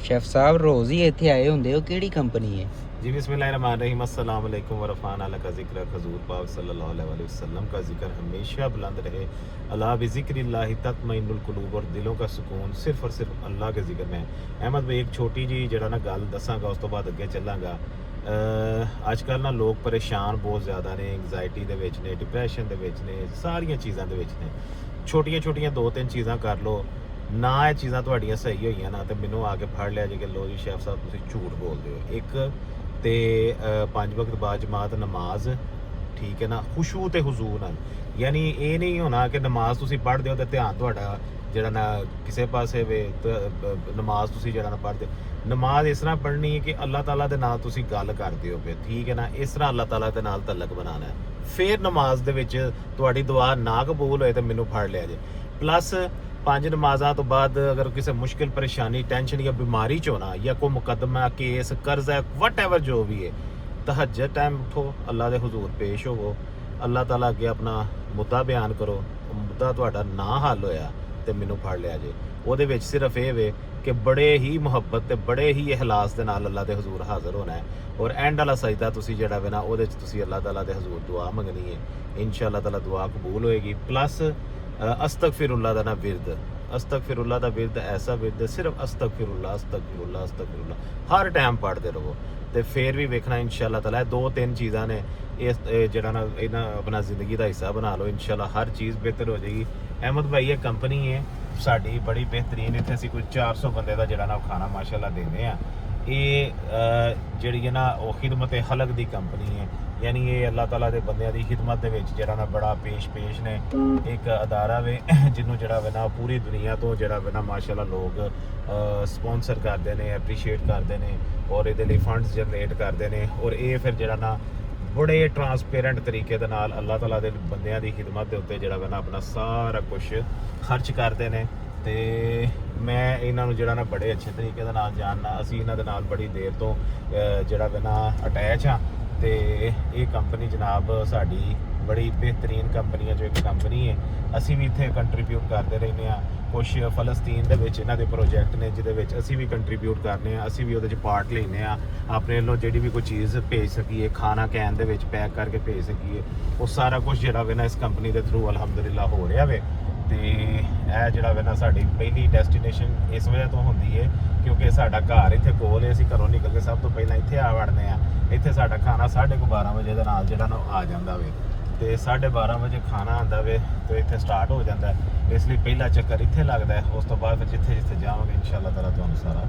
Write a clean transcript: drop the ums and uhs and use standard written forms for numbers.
Chef ਸਾਹਿਬ ਰੋਜ਼ ਹੀ ਇੱਥੇ ਆਏ ਹੁੰਦੇ ਹੋ, ਕਿਹੜੀ ਕੰਪਨੀ ਹੈ? जी बिस्मिल्लाहिर्रहमानिर्रहीम अस्सलाम वालेकुम व रफ़ान अला का ज़िक्र हज़ूर पाक सल्लल्लाहु अलैहि वसल्लम का ज़िक्र हमेशा बुलंद रहे। अला बिज़िक्रिल्लाहि तत्मइन्नुल क़ुलूब, और दिलों का सुकून सिर्फ और सिर्फ अल्लाह के ज़िक्र में। अहमद भाई एक छोटी जी जरा ना गल दसांगा, उस तो बाद अगे चलांगा। अजकल ना लोग परेशान बहुत ज़्यादा ने, एंगजाइटी दे विच ने, डिप्रैशन दे विच ने, सारियां चीज़ां दे विच ने। छोटियां छोटियां दो तीन चीज़ां कर लो ना, ਇਹ ਚੀਜ਼ਾਂ ਤੁਹਾਡੀਆਂ ਸਹੀ ਹੋਈਆਂ ਨਾ ਤੇ ਮੈਨੂੰ ਆ ਕੇ ਫੜ ਲਿਆ ਜੇ ਕਿ ਲੋ ਜੀ ਸ਼ੈਫ ਸਾਹਿਬ ਤੁਸੀਂ ਝੂਠ ਬੋਲਦੇ ਹੋ। ਇੱਕ ਤੇ 5 ਵਕਤ ਬਾਅਦ ਜਮਾਤ ਨਮਾਜ਼, ਠੀਕ ਹੈ ਨਾ, ਖੁਸ਼ੂ ਤੇ ਹੁਜ਼ੂਰ ਨਾਲ। ਯਾਨੀ ਇਹ ਨਹੀਂ ਹੋਣਾ ਕਿ ਨਮਾਜ਼ ਤੁਸੀਂ ਪੜ੍ਹਦੇ ਹੋ ਤੇ ਧਿਆਨ ਤੁਹਾਡਾ ਜਿਹੜਾ ਨਾ ਕਿਸੇ ਪਾਸੇ ਵੇ, ਨਮਾਜ਼ ਤੁਸੀਂ ਜਿਹੜਾ ਨਾ ਪੜ੍ਹਦੇ। ਨਮਾਜ਼ ਇਸ ਤਰ੍ਹਾਂ ਪੜ੍ਹਨੀ ਹੈ ਕਿ ਅੱਲਾਹ ਤਾਲਾ ਦੇ ਨਾਲ ਤੁਸੀਂ ਗੱਲ ਕਰਦੇ ਹੋ ਪਏ, ਠੀਕ ਹੈ ਨਾ, ਇਸ ਤਰ੍ਹਾਂ ਅੱਲਾਹ ਤਾਲਾ ਦੇ ਨਾਲ ਤਲਕ ਬਣਾਉਣਾ ਹੈ। ਫਿਰ ਨਮਾਜ਼ ਦੇ ਵਿੱਚ ਤੁਹਾਡੀ ਦੁਆ ਨਾ ਕਬੂਲ ਹੋਏ ਤੇ ਮੈਨੂੰ ਫੜ ਲਿਆ ਜੇ। ਪਲੱਸ 5 ਨਮਾਜ਼ਾਂ ਤੋਂ ਬਾਅਦ ਅਗਰ ਕਿਸੇ ਮੁਸ਼ਕਿਲ ਪਰੇਸ਼ਾਨੀ ਟੈਨਸ਼ਨ ਜਾਂ ਬਿਮਾਰੀ 'ਚ ਹੋਣਾ ਜਾਂ ਕੋਈ ਮੁਕੱਦਮਾ ਕੇਸ ਕਰਜ਼ਾ ਵਟ ਐਵਰ ਜੋ ਵੀ ਹੈ, ਤਹੱਜਦ ਟਾਈਮ ਉਠੋ, ਅੱਲਾ ਦੇ ਹਜ਼ੂਰ ਪੇਸ਼ ਹੋਵੋ, ਅੱਲਾਹ ਤਾਲਾ ਅੱਗੇ ਆਪਣਾ ਮੁੱਦਾ ਬਿਆਨ ਕਰੋ। ਮੁੱਦਾ ਤੁਹਾਡਾ ਨਾ ਹੱਲ ਹੋਇਆ ਤੇ ਮੈਨੂੰ ਫੜ ਲਿਆ ਜੇ। ਉਹਦੇ ਵਿੱਚ ਸਿਰਫ ਇਹ ਵੇ ਕਿ ਬੜੇ ਹੀ ਮੁਹੱਬਤ ਤੇ ਬੜੇ ਹੀ ਇਖਲਾਸ ਦੇ ਨਾਲ ਅੱਲਾ ਦੇ ਹਜ਼ੂਰ ਹਾਜ਼ਰ ਹੋਣਾ ਹੈ, ਔਰ ਐਂਡ ਵਾਲਾ ਸਜਦਾ ਤੁਸੀਂ ਜਿਹੜਾ ਵੇ ਨਾ ਉਹਦੇ 'ਚ ਤੁਸੀਂ ਅੱਲਾਹ ਤਾਲਾ ਦੇ ਹਜ਼ੂਰ ਦੁਆ ਮੰਗਣੀ ਹੈ। ਇਨਸ਼ਾ ਅੱਲਾਹ ਤਾਲਾ ਦੁਆ ਕਬੂਲ ਹੋਏਗੀ। ਪਲੱਸ ਅਸਤਗਫਿਰੁल्लाह ਦਾ ਨਾ ਵਿਰਦ, ਅਸਤਗਫਿਰੁल्लाह ਦਾ ਵਿਰਦ ਐਸਾ ਵਿਰਦ ਸਿਰਫ ਅਸਤਗਫਿਰੁल्लाह ਅਸਤਗਫਿਰੁल्लाह ਅਸਤਗਫਿਰੁल्लाह ਹਰ ਟਾਈਮ ਪੜ੍ਹਦੇ ਰਹੋ ਤੇ ਫੇਰ ਵੀ ਵੇਖਣਾ ਇਨਸ਼ਾ ਅੱਲਾਹ ਤਾਲਾ। ਦੋ ਤਿੰਨ ਚੀਜ਼ਾਂ ਨੇ, ਇਹ ਜਿਹੜਾ ਨਾ ਇਹਨਾਂ ਆਪਣਾ ਜ਼ਿੰਦਗੀ ਦਾ ਹਿੱਸਾ ਬਣਾ ਲਓ, ਇਨਸ਼ਾ ਅੱਲਾਹ ਹਰ ਚੀਜ਼ ਬਿਹਤਰ ਹੋ ਜਾਏਗੀ। ਅਹਿਮਦ ਭਾਈ ਇਹ ਕੰਪਨੀ ਹੈ ਸਾਡੀ ਬੜੀ ਬਿਹਤਰੀਨ, ਇੱਥੇ ਅਸੀਂ ਕੋਈ 400 ਬੰਦੇ ਦਾ ਜਿਹੜਾ ਨਾ ਖਾਣਾ ਮਾਸ਼ਾਅੱਲਾ ਦਿੰਦੇ ਆ। ਇਹ ਜਿਹੜੀ ਹੈ ਨਾ ਉਹ ਖਿਦਮਤ ਹਲਕ ਦੀ ਕੰਪਨੀ ਹੈ, ਯਾਨੀ ਇਹ ਅੱਲਾਹ ਤਾਲਾ ਦੇ ਬੰਦਿਆਂ ਦੀ ਖਿਦਮਤ ਦੇ ਵਿੱਚ ਜਿਹੜਾ ਨਾ ਬੜਾ ਪੇਸ਼ ਨੇ। ਇੱਕ ਅਦਾਰਾ ਵੇ ਜਿਹਨੂੰ ਜਿਹੜਾ ਵੇ ਨਾ ਪੂਰੀ ਦੁਨੀਆ ਤੋਂ ਜਿਹੜਾ ਵੇ ਨਾ ਮਾਸ਼ਾਅੱਲਾ ਲੋਕ ਸਪਾਂਸਰ ਕਰਦੇ ਨੇ, ਐਪਰੀਸ਼ੀਏਟ ਕਰਦੇ ਨੇ, ਔਰ ਇਹਦੇ ਲਈ ਫੰਡਸ ਜਨਰੇਟ ਕਰਦੇ ਨੇ, ਔਰ ਇਹ ਫਿਰ ਜਿਹੜਾ ਨਾ ਬੜੇ ਟਰਾਂਸਪੇਰੈਂਟ ਤਰੀਕੇ ਦੇ ਨਾਲ ਅੱਲਾਹ ਤਾਲਾ ਦੇ ਬੰਦਿਆਂ ਦੀ ਖਿਦਮਤ ਦੇ ਉੱਤੇ ਜਿਹੜਾ ਵੇ ਨਾ ਆਪਣਾ ਸਾਰਾ ਕੁਝ ਖਰਚ ਕਰਦੇ ਨੇ। ਤੇ ਮੈਂ ਇਹਨਾਂ ਨੂੰ ਜਿਹੜਾ ਨਾ ਬੜੇ ਅੱਛੇ ਤਰੀਕੇ ਦੇ ਨਾਲ ਜਾਣਨਾ, ਅਸੀਂ ਇਹਨਾਂ ਦੇ ਨਾਲ ਬੜੀ ਦੇਰ ਤੋਂ ਜਿਹੜਾ ਵੇ ਨਾ ਅਟੈਚ ਆ। ਤੇ ਇਹ ਕੰਪਨੀ ਜਨਾਬ ਸਾਡੀ ਬੜੀ ਬਿਹਤਰੀਨ ਕੰਪਨੀਆਂ 'ਚੋਂ ਇੱਕ ਕੰਪਨੀ ਹੈ। ਅਸੀਂ ਵੀ ਇੱਥੇ ਕੰਟਰੀਬਿਊਟ ਕਰਦੇ ਰਹਿੰਦੇ ਹਾਂ। ਕੁਛ ਫਲਸਤੀਨ ਦੇ ਵਿੱਚ ਇਹਨਾਂ ਦੇ ਪ੍ਰੋਜੈਕਟ ਨੇ ਜਿਹਦੇ ਵਿੱਚ ਅਸੀਂ ਵੀ ਕੰਟਰੀਬਿਊਟ ਕਰਨੇ ਆ, ਅਸੀਂ ਵੀ ਉਹਦੇ 'ਚ ਪਾਰਟ ਲੈਂਦੇ ਆ। ਆਪਣੇ ਵੱਲੋਂ ਜਿਹੜੀ ਵੀ ਕੋਈ ਚੀਜ਼ ਭੇਜ ਸਕੀਏ, ਖਾਣਾ ਕੈਨ ਦੇ ਵਿੱਚ ਪੈਕ ਕਰਕੇ ਭੇਜ ਸਕੀਏ, ਉਹ ਸਾਰਾ ਕੁਝ ਜਿਹੜਾ ਵੇ ਨਾ ਇਸ ਕੰਪਨੀ ਦੇ ਥਰੂ ਅਲਹਮਦੁਲਿਲਾ ਹੋ ਰਿਹਾ ਵੇ। ਤੇ ਇਹ ਜਿਹੜਾ ਵੇ ਨਾ ਸਾਡੀ ਪਹਿਲੀ ਡੈਸਟੀਨੇਸ਼ਨ ਇਸ ਵਜ੍ਹਾ ਤੋਂ ਹੁੰਦੀ ਹੈ ਕਿਉਂਕਿ ਸਾਡਾ ਘਰ ਇੱਥੇ ਕੋਲ ਹੈ। ਅਸੀਂ ਘਰੋਂ ਨਿਕਲ ਕੇ ਸਭ ਤੋਂ ਪਹਿਲਾਂ ਇੱਥੇ ਆ ਵੜਦੇ ਆ। ਇੱਥੇ ਸਾਡਾ ਖਾਣਾ 12:30 ਵਜੇ ਦੇ ਨਾਲ ਜਿਹੜਾ ਨਾ ਆ ਜਾਂਦਾ ਵੇ, ਤੇ 12:30 ਵਜੇ ਖਾਣਾ ਆਉਂਦਾ ਵੇ ਤੇ ਇੱਥੇ ਸਟਾਰਟ ਹੋ ਜਾਂਦਾ। ਇਸ ਲਈ ਪਹਿਲਾ ਚੱਕਰ ਇੱਥੇ ਲੱਗਦਾ, ਉਸ ਤੋਂ ਬਾਅਦ ਫਿਰ ਜਿੱਥੇ ਜਿੱਥੇ ਜਾਵਾਂਗੇ ਇਨਸ਼ਾ ਅੱਲਾਹ ਤਾਲਾ ਤੁਹਾਨੂੰ ਸਾਰਾ